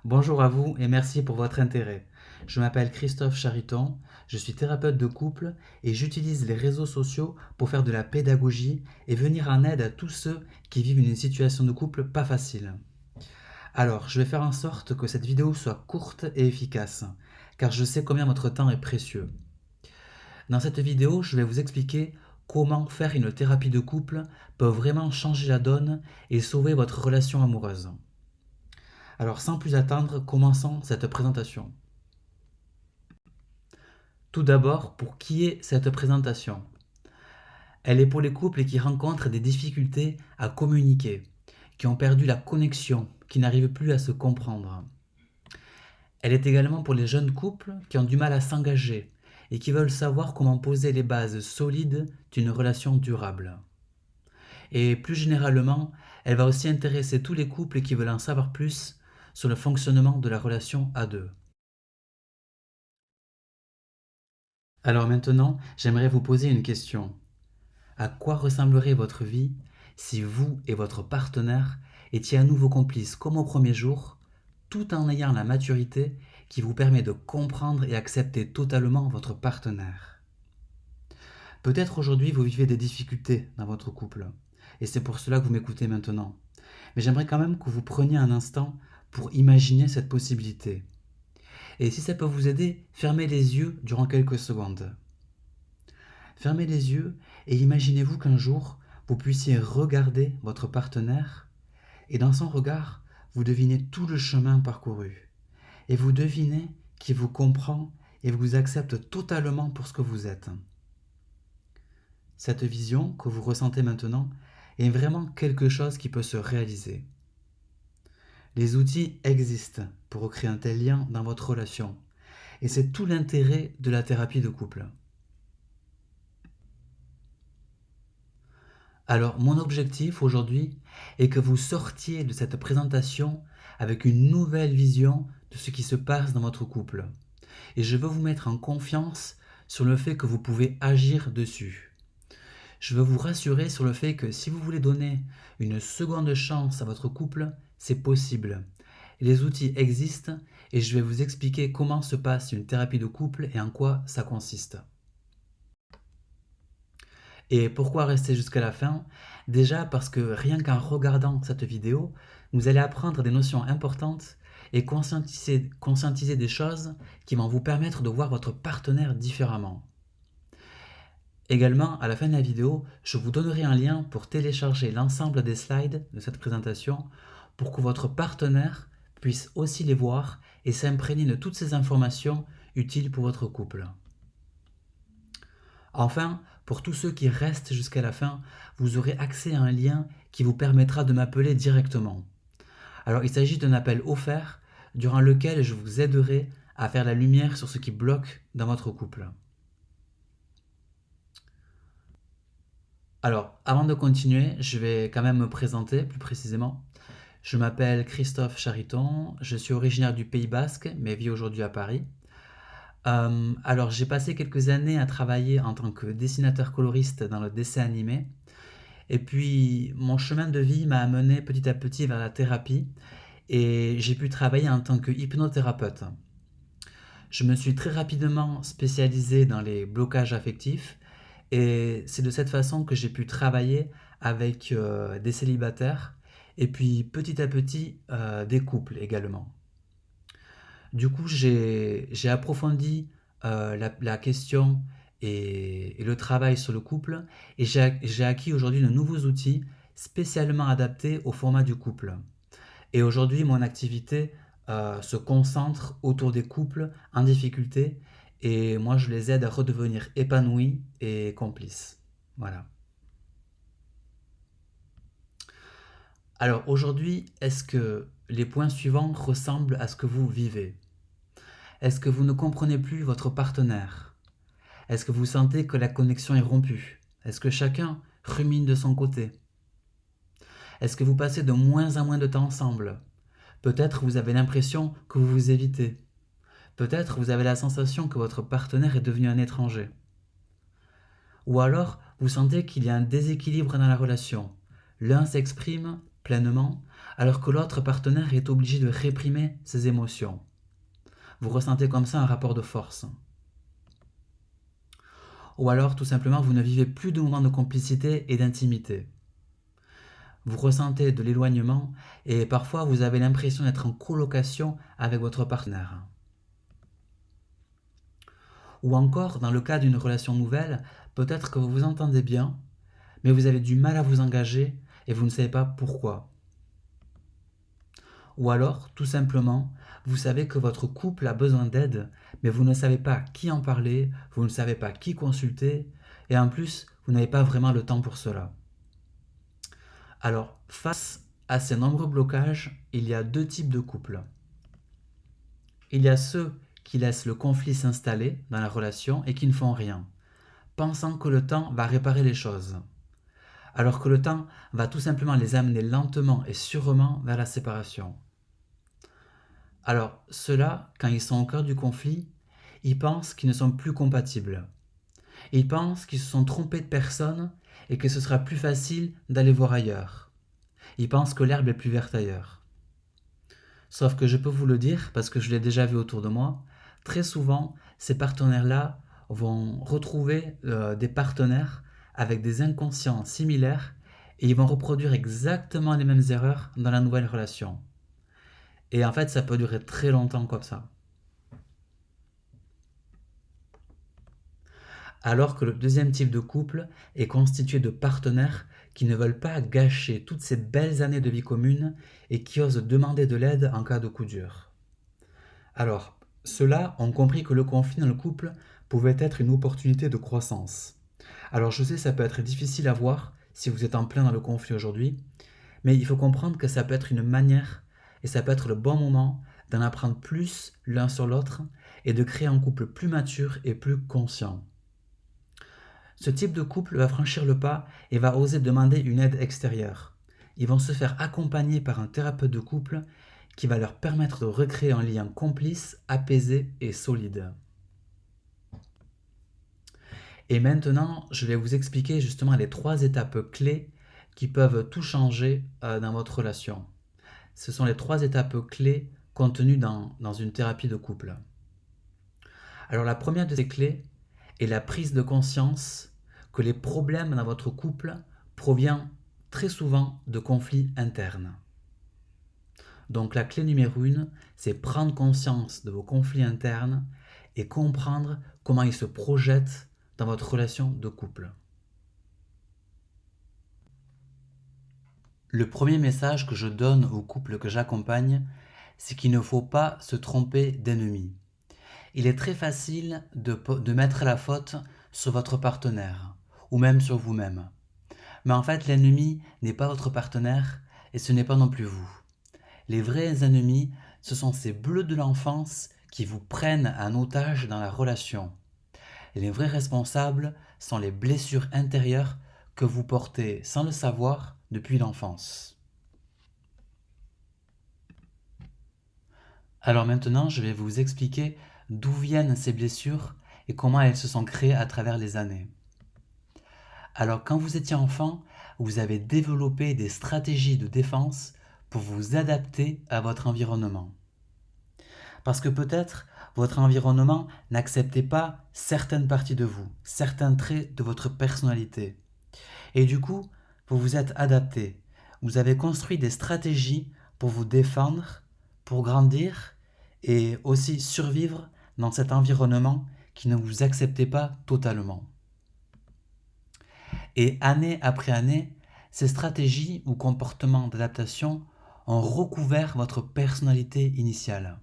Bonjour à vous et merci pour votre intérêt. Je m'appelle Christophe Chariton, je suis thérapeute de couple et j'utilise les réseaux sociaux pour faire de la pédagogie et venir en aide à tous ceux qui vivent une situation de couple pas facile. Alors, je vais faire en sorte que cette vidéo soit courte et efficace, car je sais combien votre temps est précieux. Dans cette vidéo, je vais vous expliquer comment faire une thérapie de couple peut vraiment changer la donne et sauver votre relation amoureuse. Alors, sans plus attendre, commençons cette présentation. Tout d'abord, pour qui est cette présentation? Elle est pour les couples qui rencontrent des difficultés à communiquer, qui ont perdu la connexion, qui n'arrivent plus à se comprendre. Elle est également pour les jeunes couples qui ont du mal à s'engager et qui veulent savoir comment poser les bases solides d'une relation durable. Et plus généralement, elle va aussi intéresser tous les couples qui veulent en savoir plus sur le fonctionnement de la relation à deux. Alors maintenant, j'aimerais vous poser une question. À quoi ressemblerait votre vie si vous et votre partenaire étiez à nouveau complices comme au premier jour, tout en ayant la maturité qui vous permet de comprendre et accepter totalement votre partenaire? Peut-être aujourd'hui vous vivez des difficultés dans votre couple, et c'est pour cela que vous m'écoutez maintenant. Mais j'aimerais quand même que vous preniez un instant pour imaginer cette possibilité. Et si ça peut vous aider, fermez les yeux durant quelques secondes. Fermez les yeux et imaginez-vous qu'un jour, vous puissiez regarder votre partenaire et dans son regard, vous devinez tout le chemin parcouru. Et vous devinez qu'il vous comprend et vous accepte totalement pour ce que vous êtes. Cette vision que vous ressentez maintenant est vraiment quelque chose qui peut se réaliser. Les outils existent pour recréer un tel lien dans votre relation. Et c'est tout l'intérêt de la thérapie de couple. Alors, mon objectif aujourd'hui est que vous sortiez de cette présentation avec une nouvelle vision de ce qui se passe dans votre couple. Et je veux vous mettre en confiance sur le fait que vous pouvez agir dessus. Je veux vous rassurer sur le fait que si vous voulez donner une seconde chance à votre couple, c'est possible. Les outils existent et je vais vous expliquer comment se passe une thérapie de couple et en quoi ça consiste. Et pourquoi rester jusqu'à la fin? Déjà parce que rien qu'en regardant cette vidéo, vous allez apprendre des notions importantes et conscientiser des choses qui vont vous permettre de voir votre partenaire différemment. Également, à la fin de la vidéo, je vous donnerai un lien pour télécharger l'ensemble des slides de cette présentation pour que votre partenaire puisse aussi les voir et s'imprégner de toutes ces informations utiles pour votre couple. Enfin, pour tous ceux qui restent jusqu'à la fin, vous aurez accès à un lien qui vous permettra de m'appeler directement. Alors, il s'agit d'un appel offert durant lequel je vous aiderai à faire la lumière sur ce qui bloque dans votre couple. Alors, avant de continuer, je vais quand même me présenter plus précisément. Je m'appelle Christophe Chariton, je suis originaire du Pays Basque, mais vis aujourd'hui à Paris. Alors, j'ai passé quelques années à travailler en tant que dessinateur coloriste dans le dessin animé. Et puis, mon chemin de vie m'a amené petit à petit vers la thérapie et j'ai pu travailler en tant que hypnothérapeute. Je me suis très rapidement spécialisé dans les blocages affectifs et c'est de cette façon que j'ai pu travailler avec des célibataires et puis petit à petit des couples également. Du coup, j'ai approfondi la question et le travail sur le couple et j'ai acquis aujourd'hui de nouveaux outils spécialement adaptés au format du couple. Et aujourd'hui, mon activité se concentre autour des couples en difficulté et moi, je les aide à redevenir épanouis et complices. Voilà. Alors aujourd'hui, est-ce que les points suivants ressemblent à ce que vous vivez? Est-ce que vous ne comprenez plus votre partenaire? Est-ce que vous sentez que la connexion est rompue? Est-ce que chacun rumine de son côté? Est-ce que vous passez de moins en moins de temps ensemble? Peut-être vous avez l'impression que vous vous évitez. Peut-être vous avez la sensation que votre partenaire est devenu un étranger. Ou alors vous sentez qu'il y a un déséquilibre dans la relation. L'un s'exprime pleinement, alors que l'autre partenaire est obligé de réprimer ses émotions. Vous ressentez comme ça un rapport de force. Ou alors, tout simplement, vous ne vivez plus de moments de complicité et d'intimité. Vous ressentez de l'éloignement et parfois vous avez l'impression d'être en colocation avec votre partenaire. Ou encore, dans le cas d'une relation nouvelle, peut-être que vous vous entendez bien, mais vous avez du mal à vous engager et vous ne savez pas pourquoi. Ou alors, tout simplement, vous savez que votre couple a besoin d'aide, mais vous ne savez pas qui en parler, vous ne savez pas qui consulter, et en plus, vous n'avez pas vraiment le temps pour cela. Alors, face à ces nombreux blocages, il y a deux types de couples. Il y a ceux qui laissent le conflit s'installer dans la relation et qui ne font rien, pensant que le temps va réparer les choses, alors que le temps va tout simplement les amener lentement et sûrement vers la séparation. Alors, ceux-là, quand ils sont au cœur du conflit, ils pensent qu'ils ne sont plus compatibles. Ils pensent qu'ils se sont trompés de personne et que ce sera plus facile d'aller voir ailleurs. Ils pensent que l'herbe est plus verte ailleurs. Sauf que je peux vous le dire, parce que je l'ai déjà vu autour de moi, très souvent, ces partenaires-là vont retrouver des partenaires avec des inconscients similaires et ils vont reproduire exactement les mêmes erreurs dans la nouvelle relation. Et en fait, ça peut durer très longtemps comme ça. Alors que le deuxième type de couple est constitué de partenaires qui ne veulent pas gâcher toutes ces belles années de vie commune et qui osent demander de l'aide en cas de coup dur. Alors, ceux-là ont compris que le conflit dans le couple pouvait être une opportunité de croissance. Alors je sais, ça peut être difficile à voir si vous êtes en plein dans le conflit aujourd'hui, mais il faut comprendre que ça peut être une manière et ça peut être le bon moment d'en apprendre plus l'un sur l'autre et de créer un couple plus mature et plus conscient. Ce type de couple va franchir le pas et va oser demander une aide extérieure. Ils vont se faire accompagner par un thérapeute de couple qui va leur permettre de recréer un lien complice, apaisé et solide. Et maintenant, je vais vous expliquer justement les 3 étapes clés qui peuvent tout changer dans votre relation. Ce sont les 3 étapes clés contenues dans une thérapie de couple. Alors la première de ces clés est la prise de conscience que les problèmes dans votre couple proviennent très souvent de conflits internes. Donc la clé numéro 1, c'est prendre conscience de vos conflits internes et comprendre comment ils se projettent dans votre relation de couple. Le premier message que je donne aux couples que j'accompagne, c'est qu'il ne faut pas se tromper d'ennemi. Il est très facile de mettre la faute sur votre partenaire ou même sur vous-même. Mais en fait, l'ennemi n'est pas votre partenaire et ce n'est pas non plus vous. Les vrais ennemis, ce sont ces bleus de l'enfance qui vous prennent en otage dans la relation. Et les vrais responsables sont les blessures intérieures que vous portez sans le savoir depuis l'enfance. Alors maintenant, je vais vous expliquer d'où viennent ces blessures et comment elles se sont créées à travers les années. Alors quand vous étiez enfant, vous avez développé des stratégies de défense pour vous adapter à votre environnement. Parce que peut-être votre environnement n'acceptait pas certaines parties de vous, certains traits de votre personnalité. Et du coup, vous vous êtes adapté. Vous avez construit des stratégies pour vous défendre, pour grandir et aussi survivre dans cet environnement qui ne vous acceptait pas totalement. Et année après année, ces stratégies ou comportements d'adaptation ont recouvert votre personnalité initiale.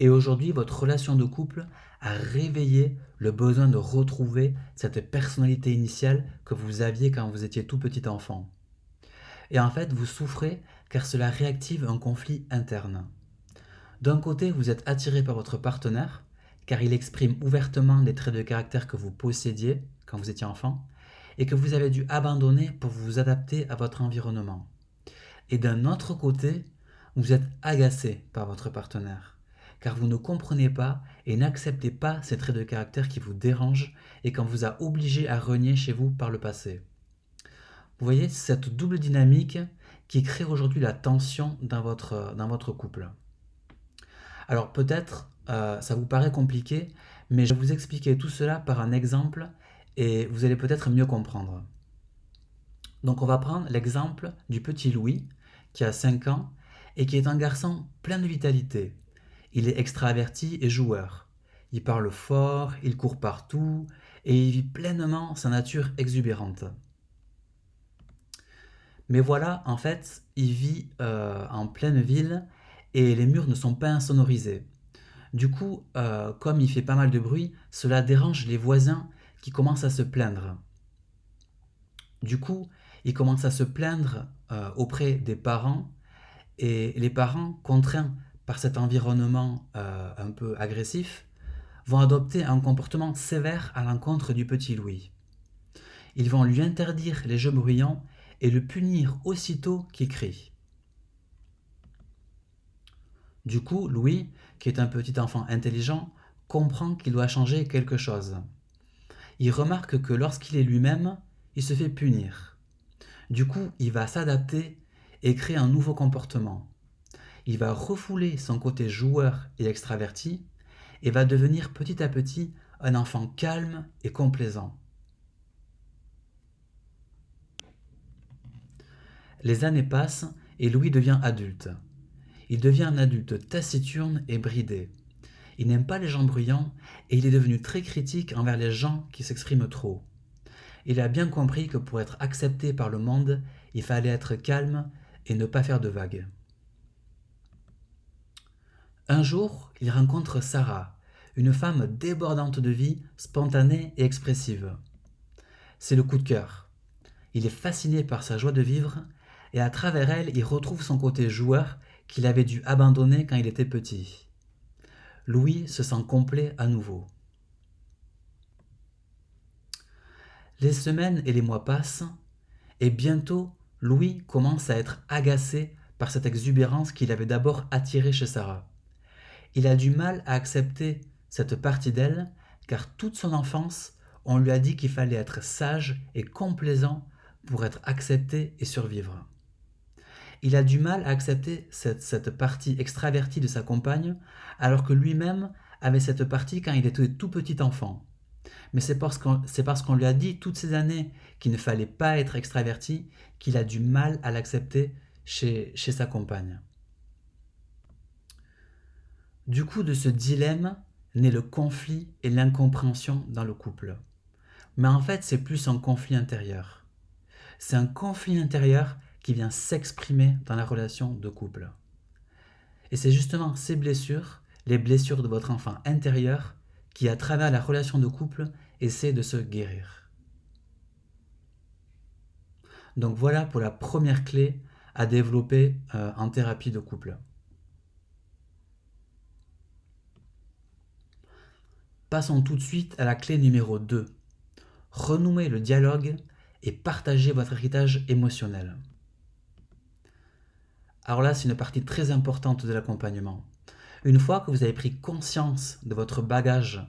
Et aujourd'hui, votre relation de couple a réveillé le besoin de retrouver cette personnalité initiale que vous aviez quand vous étiez tout petit enfant. Et en fait, vous souffrez car cela réactive un conflit interne. D'un côté, vous êtes attiré par votre partenaire car il exprime ouvertement les traits de caractère que vous possédiez quand vous étiez enfant et que vous avez dû abandonner pour vous adapter à votre environnement. Et d'un autre côté, vous êtes agacé par votre partenaire car vous ne comprenez pas et n'acceptez pas ces traits de caractère qui vous dérangent et qu'on vous a obligé à renier chez vous par le passé. Vous voyez cette double dynamique qui crée aujourd'hui la tension dans votre couple. Alors peut-être ça vous paraît compliqué, mais je vais vous expliquer tout cela par un exemple et vous allez peut-être mieux comprendre. Donc on va prendre l'exemple du petit Louis qui a 5 ans et qui est un garçon plein de vitalité. Il est extraverti et joueur. Il parle fort, il court partout et il vit pleinement sa nature exubérante. Mais voilà, en fait, il vit en pleine ville et les murs ne sont pas insonorisés. Du coup, comme il fait pas mal de bruit, cela dérange les voisins qui commencent à se plaindre. Du coup, il commence à se plaindre auprès des parents et les parents, contraints par cet environnement un peu agressif, vont adopter un comportement sévère à l'encontre du petit Louis. Ils vont lui interdire les jeux bruyants et le punir aussitôt qu'il crie. Du coup, Louis, qui est un petit enfant intelligent, comprend qu'il doit changer quelque chose. Il remarque que lorsqu'il est lui-même, il se fait punir. Du coup, il va s'adapter et créer un nouveau comportement. Il va refouler son côté joueur et extraverti et va devenir petit à petit un enfant calme et complaisant. Les années passent et Louis devient adulte. Il devient un adulte taciturne et bridé. Il n'aime pas les gens bruyants et il est devenu très critique envers les gens qui s'expriment trop. Il a bien compris que pour être accepté par le monde, il fallait être calme et ne pas faire de vagues. Un jour, il rencontre Sarah, une femme débordante de vie, spontanée et expressive. C'est le coup de cœur. Il est fasciné par sa joie de vivre et à travers elle, il retrouve son côté joueur qu'il avait dû abandonner quand il était petit. Louis se sent complet à nouveau. Les semaines et les mois passent et bientôt, Louis commence à être agacé par cette exubérance qu'il avait d'abord attirée chez Sarah. Il a du mal à accepter cette partie d'elle car toute son enfance, on lui a dit qu'il fallait être sage et complaisant pour être accepté et survivre. Il a du mal à accepter cette partie extravertie de sa compagne alors que lui-même avait cette partie quand il était tout petit enfant. Mais c'est parce qu'on lui a dit toutes ces années qu'il ne fallait pas être extraverti qu'il a du mal à l'accepter chez sa compagne. Du coup, de ce dilemme naît le conflit et l'incompréhension dans le couple. Mais en fait, c'est plus un conflit intérieur. C'est un conflit intérieur qui vient s'exprimer dans la relation de couple. Et c'est justement ces blessures, les blessures de votre enfant intérieur, qui, à travers la relation de couple, essaient de se guérir. Donc voilà pour la première clé à développer en thérapie de couple. Passons tout de suite à la clé numéro 2. Renouer le dialogue et partager votre héritage émotionnel. Alors là, c'est une partie très importante de l'accompagnement. Une fois que vous avez pris conscience de votre bagage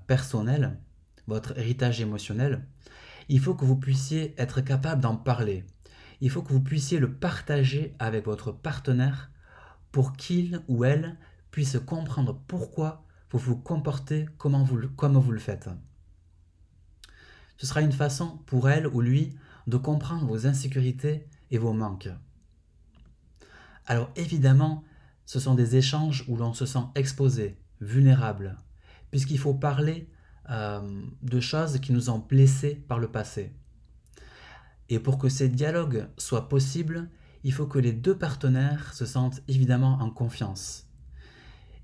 personnel, votre héritage émotionnel, il faut que vous puissiez être capable d'en parler. Il faut que vous puissiez le partager avec votre partenaire pour qu'il ou elle puisse comprendre pourquoi vous vous comportez comme vous le faites. Ce sera une façon pour elle ou lui de comprendre vos insécurités et vos manques. Alors évidemment, ce sont des échanges où l'on se sent exposé, vulnérable, puisqu'il faut parler de choses qui nous ont blessés par le passé. Et pour que ces dialogues soient possibles, il faut que les deux partenaires se sentent évidemment en confiance.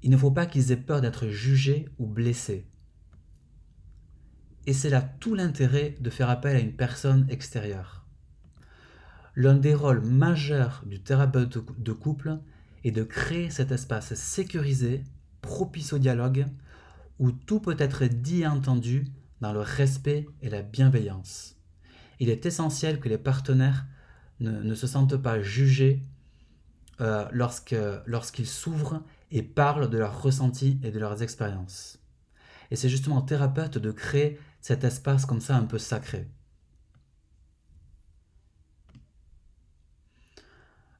Il ne faut pas qu'ils aient peur d'être jugés ou blessés. Et c'est là tout l'intérêt de faire appel à une personne extérieure. L'un des rôles majeurs du thérapeute de couple est de créer cet espace sécurisé, propice au dialogue, où tout peut être dit et entendu dans le respect et la bienveillance. Il est essentiel que les partenaires ne se sentent pas jugés lorsqu'ils s'ouvrent et parlent de leurs ressentis et de leurs expériences. Et c'est justement au thérapeute de créer cet espace comme ça un peu sacré.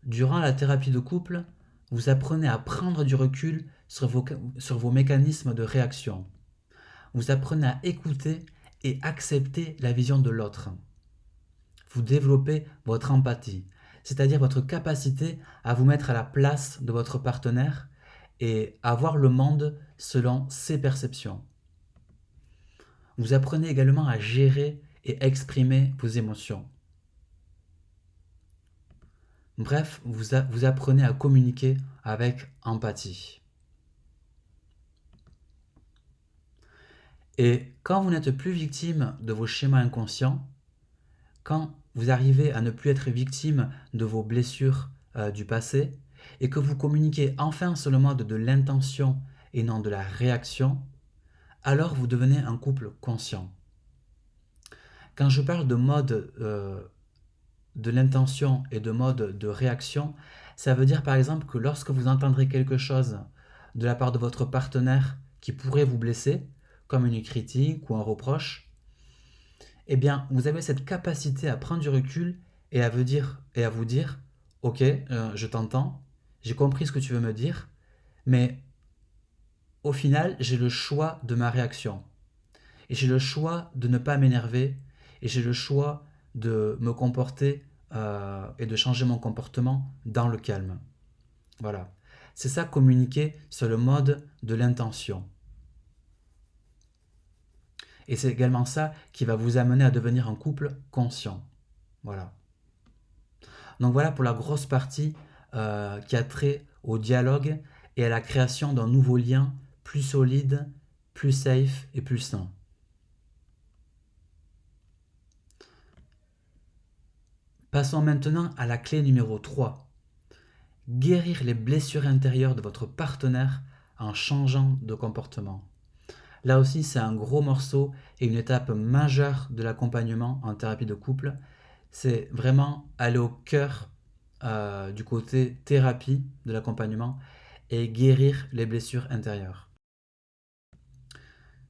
Durant la thérapie de couple, vous apprenez à prendre du recul sur vos mécanismes de réaction. Vous apprenez à écouter et accepter la vision de l'autre. Vous développez votre empathie, c'est-à-dire votre capacité à vous mettre à la place de votre partenaire et à voir le monde selon ses perceptions. Vous apprenez également à gérer et exprimer vos émotions. Bref, vous apprenez à communiquer avec empathie. Et quand vous n'êtes plus victime de vos schémas inconscients, quand vous arrivez à ne plus être victime de vos blessures du passé, et que vous communiquez enfin sur le mode de l'intention et non de la réaction, alors vous devenez un couple conscient. Quand je parle de mode de l'intention et de mode de réaction, ça veut dire par exemple que lorsque vous entendrez quelque chose de la part de votre partenaire qui pourrait vous blesser, comme une critique ou un reproche, eh bien, vous avez cette capacité à prendre du recul et à vous dire, ok, je t'entends, j'ai compris ce que tu veux me dire, mais au final, j'ai le choix de ma réaction. Et j'ai le choix de ne pas m'énerver, et j'ai le choix de me comporter et de changer mon comportement dans le calme. Voilà. C'est ça, communiquer sur le mode de l'intention. Et c'est également ça qui va vous amener à devenir un couple conscient. Voilà. Donc voilà pour la grosse partie qui a trait au dialogue et à la création d'un nouveau lien plus solide, plus safe et plus sain. Passons maintenant à la clé numéro 3. Guérir les blessures intérieures de votre partenaire en changeant de comportement. Là aussi, c'est un gros morceau et une étape majeure de l'accompagnement en thérapie de couple. C'est vraiment aller au cœur du côté thérapie de l'accompagnement et guérir les blessures intérieures.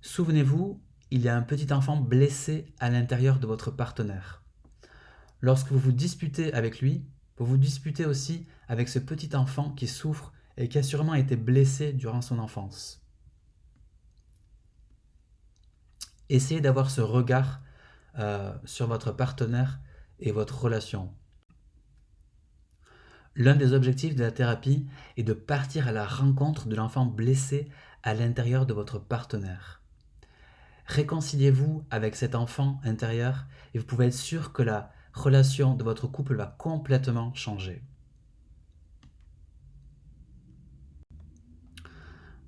Souvenez-vous, il y a un petit enfant blessé à l'intérieur de votre partenaire. Lorsque vous vous disputez avec lui, vous vous disputez aussi avec ce petit enfant qui souffre et qui a sûrement été blessé durant son enfance. Essayez d'avoir ce regard sur votre partenaire et votre relation. L'un des objectifs de la thérapie est de partir à la rencontre de l'enfant blessé à l'intérieur de votre partenaire. Réconciliez-vous avec cet enfant intérieur et vous pouvez être sûr que la relation de votre couple va complètement changer.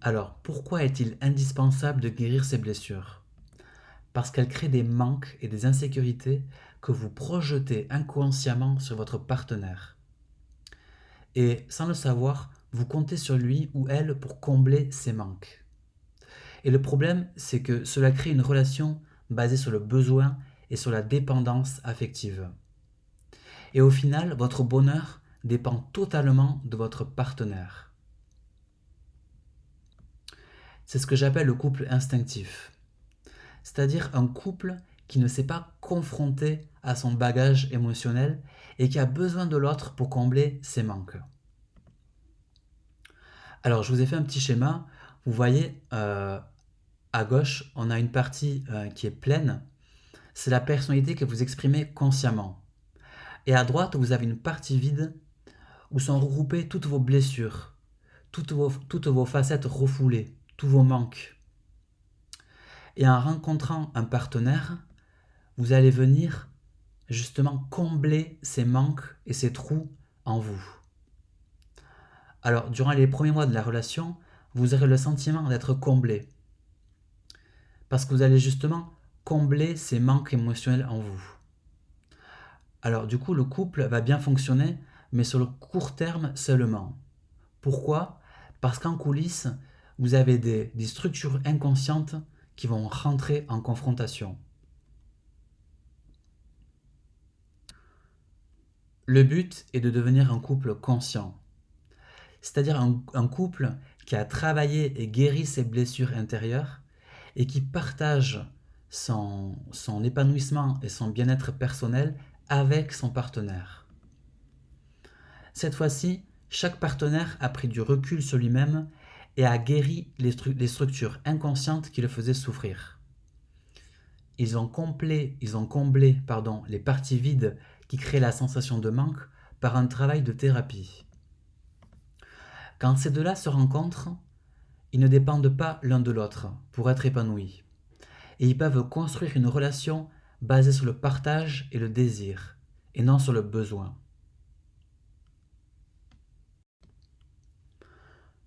Alors, pourquoi est-il indispensable de guérir ces blessures ? Parce qu'elles créent des manques et des insécurités que vous projetez inconsciemment sur votre partenaire. Et sans le savoir, vous comptez sur lui ou elle pour combler ces manques. Et le problème, c'est que cela crée une relation basée sur le besoin et sur la dépendance affective. Et au final, votre bonheur dépend totalement de votre partenaire. C'est ce que j'appelle le couple instinctif. C'est-à-dire un couple qui ne s'est pas confronté à son bagage émotionnel et qui a besoin de l'autre pour combler ses manques. Alors, je vous ai fait un petit schéma. Vous voyez, à gauche, on a une partie qui est pleine. C'est la personnalité que vous exprimez consciemment. Et à droite, vous avez une partie vide où sont regroupées toutes vos blessures, toutes vos facettes refoulées, tous vos manques. Et en rencontrant un partenaire, vous allez venir justement combler ces manques et ces trous en vous. Alors, durant les premiers mois de la relation, vous aurez le sentiment d'être comblé. Parce que vous allez justement combler ces manques émotionnels en vous. Alors, du coup, le couple va bien fonctionner, mais sur le court terme seulement. Pourquoi ? Parce qu'en coulisses, vous avez des structures inconscientes qui vont rentrer en confrontation. Le but est de devenir un couple conscient, c'est-à-dire un couple qui a travaillé et guéri ses blessures intérieures et qui partage son épanouissement et son bien-être personnel avec son partenaire. Cette fois-ci, chaque partenaire a pris du recul sur lui-même et a guéri les structures inconscientes qui le faisaient souffrir. Ils ont comblé les parties vides qui créent la sensation de manque par un travail de thérapie. Quand ces deux-là se rencontrent, ils ne dépendent pas l'un de l'autre pour être épanouis. Et ils peuvent construire une relation basée sur le partage et le désir, et non sur le besoin.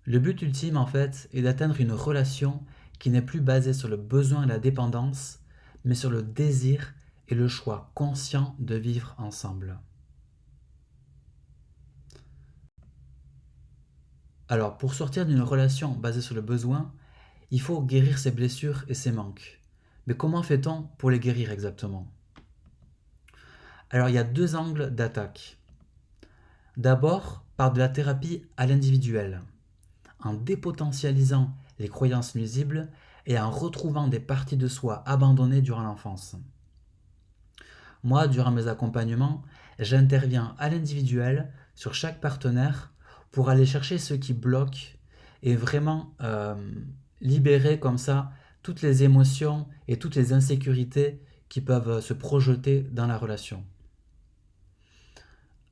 Le but ultime, en fait, est d'atteindre une relation qui n'est plus basée sur le besoin et la dépendance, mais sur le désir et le choix conscient de vivre ensemble. Alors, pour sortir d'une relation basée sur le besoin, il faut guérir ses blessures et ses manques. Mais comment fait-on pour les guérir exactement? Alors, il y a deux angles d'attaque. D'abord, par de la thérapie à l'individuel, en dépotentialisant les croyances nuisibles et en retrouvant des parties de soi abandonnées durant l'enfance. Moi, durant mes accompagnements, j'interviens à l'individuel sur chaque partenaire pour aller chercher ce qui bloque et vraiment libérer comme ça toutes les émotions et toutes les insécurités qui peuvent se projeter dans la relation.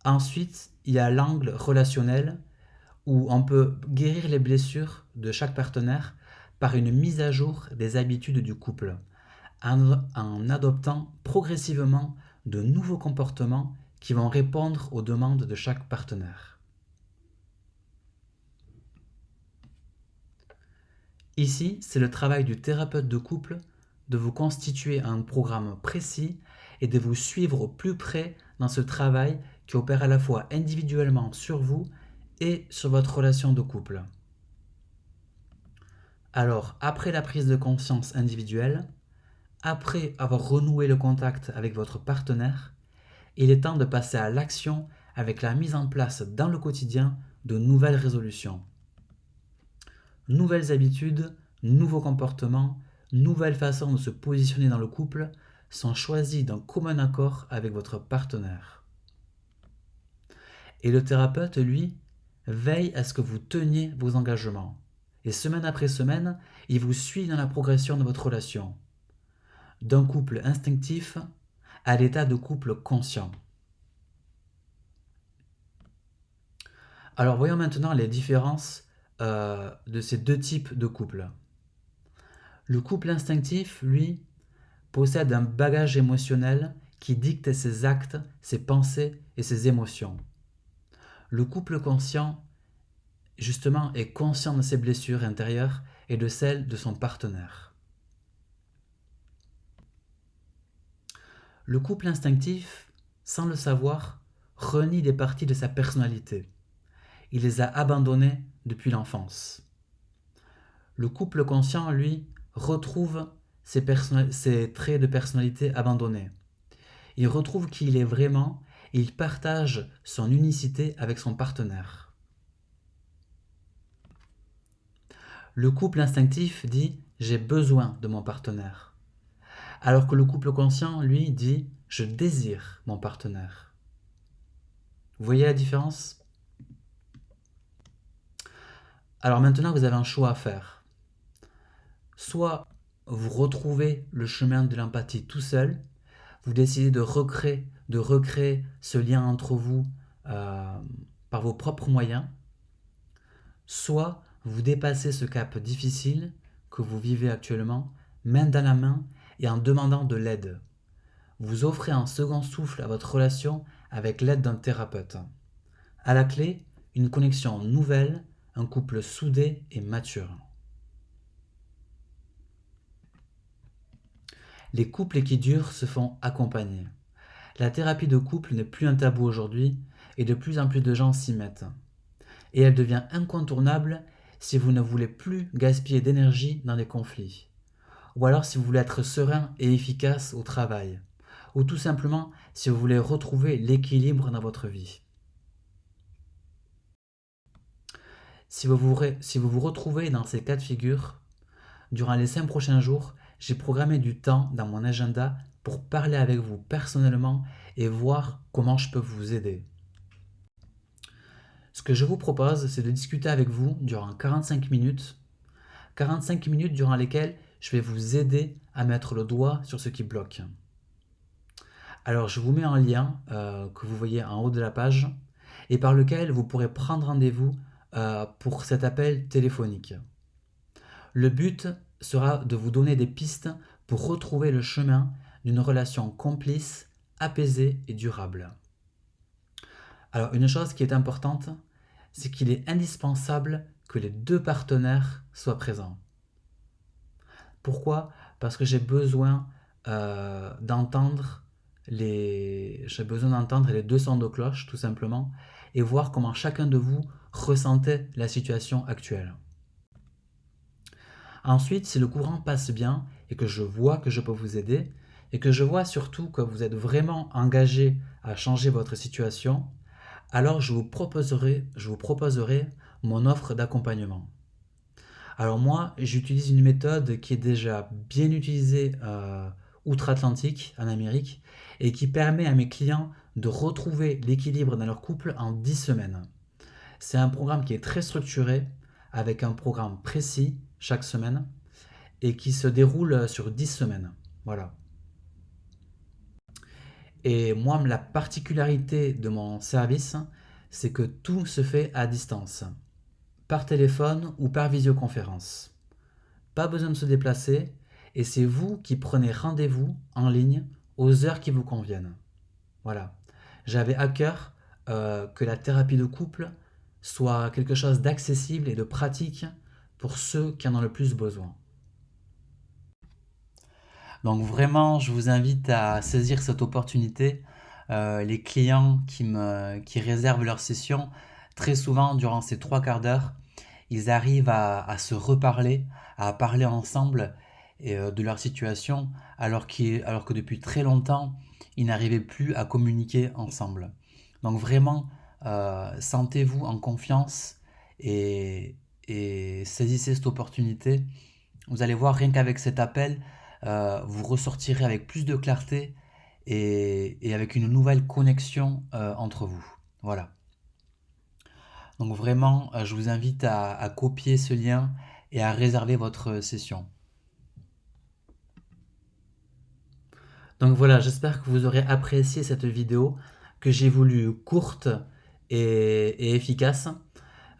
Ensuite, il y a l'angle relationnel où on peut guérir les blessures de chaque partenaire par une mise à jour des habitudes du couple, en adoptant progressivement de nouveaux comportements qui vont répondre aux demandes de chaque partenaire. Ici, c'est le travail du thérapeute de couple de vous constituer un programme précis et de vous suivre au plus près dans ce travail qui opère à la fois individuellement sur vous et sur votre relation de couple. Alors, après la prise de conscience individuelle, après avoir renoué le contact avec votre partenaire, il est temps de passer à l'action avec la mise en place dans le quotidien de nouvelles résolutions. Nouvelles habitudes, nouveaux comportements, nouvelles façons de se positionner dans le couple sont choisis d'un commun accord avec votre partenaire. Et le thérapeute, lui, veille à ce que vous teniez vos engagements. Et semaine après semaine, il vous suit dans la progression de votre relation. D'un couple instinctif à l'état de couple conscient. Alors voyons maintenant les différences de ces deux types de couples. Le couple instinctif, lui, possède un bagage émotionnel qui dicte ses actes, ses pensées et ses émotions. Le couple conscient, justement, est conscient de ses blessures intérieures et de celles de son partenaire. Le couple instinctif, sans le savoir, renie des parties de sa personnalité. Il les a abandonnées depuis l'enfance. Le couple conscient, lui, retrouve ses traits de personnalité abandonnés. Il retrouve qui il est vraiment et il partage son unicité avec son partenaire. Le couple instinctif dit « j'ai besoin de mon partenaire », alors que le couple conscient, lui, dit « je désire mon partenaire ». Vous voyez la différence? Alors maintenant, vous avez un choix à faire. Soit vous retrouvez le chemin de l'empathie tout seul, vous décidez de recréer ce lien entre vous par vos propres moyens, soit vous dépassez ce cap difficile que vous vivez actuellement, main dans la main et en demandant de l'aide. Vous offrez un second souffle à votre relation avec l'aide d'un thérapeute. À la clé, une connexion nouvelle, un couple soudé et mature. Les couples qui durent se font accompagner. La thérapie de couple n'est plus un tabou aujourd'hui et de plus en plus de gens s'y mettent. Et elle devient incontournable si vous ne voulez plus gaspiller d'énergie dans les conflits. Ou alors si vous voulez être serein et efficace au travail. Ou tout simplement si vous voulez retrouver l'équilibre dans votre vie. Si vous vous retrouvez dans ces cas de figure, durant les 5 prochains jours, j'ai programmé du temps dans mon agenda pour parler avec vous personnellement et voir comment je peux vous aider. Ce que je vous propose, c'est de discuter avec vous durant 45 minutes. 45 minutes durant lesquelles je vais vous aider à mettre le doigt sur ce qui bloque. Alors, je vous mets un lien que vous voyez en haut de la page et par lequel vous pourrez prendre rendez-vous pour cet appel téléphonique. Le but sera de vous donner des pistes pour retrouver le chemin d'une relation complice, apaisée et durable. Alors, une chose qui est importante, c'est qu'il est indispensable que les deux partenaires soient présents. Pourquoi? Parce que j'ai besoin d'entendre les deux sons de cloche, tout simplement, et voir comment chacun de vous ressentait la situation actuelle. Ensuite, si le courant passe bien et que je vois que je peux vous aider, et que je vois surtout que vous êtes vraiment engagé à changer votre situation, alors je vous proposerai mon offre d'accompagnement. Alors moi, j'utilise une méthode qui est déjà bien utilisée outre-Atlantique, en Amérique, et qui permet à mes clients de retrouver l'équilibre dans leur couple en 10 semaines. C'est un programme qui est très structuré, avec un programme précis chaque semaine, et qui se déroule sur 10 semaines. Voilà. Et moi, la particularité de mon service, c'est que tout se fait à distance, par téléphone ou par visioconférence. Pas besoin de se déplacer et c'est vous qui prenez rendez-vous en ligne aux heures qui vous conviennent. Voilà. J'avais à cœur que la thérapie de couple soit quelque chose d'accessible et de pratique pour ceux qui en ont le plus besoin. Donc vraiment, je vous invite à saisir cette opportunité. Les clients qui réservent leur session, très souvent durant ces 3 quarts d'heure, ils arrivent à se reparler, à parler ensemble de leur situation, alors que depuis très longtemps, ils n'arrivaient plus à communiquer ensemble. Donc vraiment, sentez-vous en confiance et, et saisissez cette opportunité. Vous allez voir, rien qu'avec cet appel, vous ressortirez avec plus de clarté et avec une nouvelle connexion entre vous. Voilà. Donc vraiment, je vous invite à copier ce lien et à réserver votre session. Donc voilà, j'espère que vous aurez apprécié cette vidéo que j'ai voulu courte et efficace.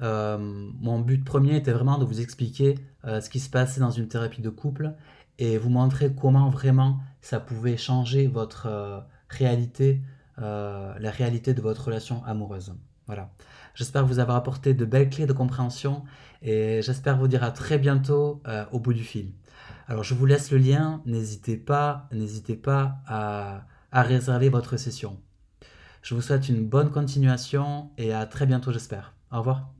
Mon but premier était vraiment de vous expliquer ce qui se passait dans une thérapie de couple et vous montrer comment vraiment ça pouvait changer votre réalité, la réalité de votre relation amoureuse. Voilà. J'espère vous avoir apporté de belles clés de compréhension et j'espère vous dire à très bientôt au bout du fil. Alors je vous laisse le lien, n'hésitez pas à réserver votre session. Je vous souhaite une bonne continuation et à très bientôt j'espère. Au revoir.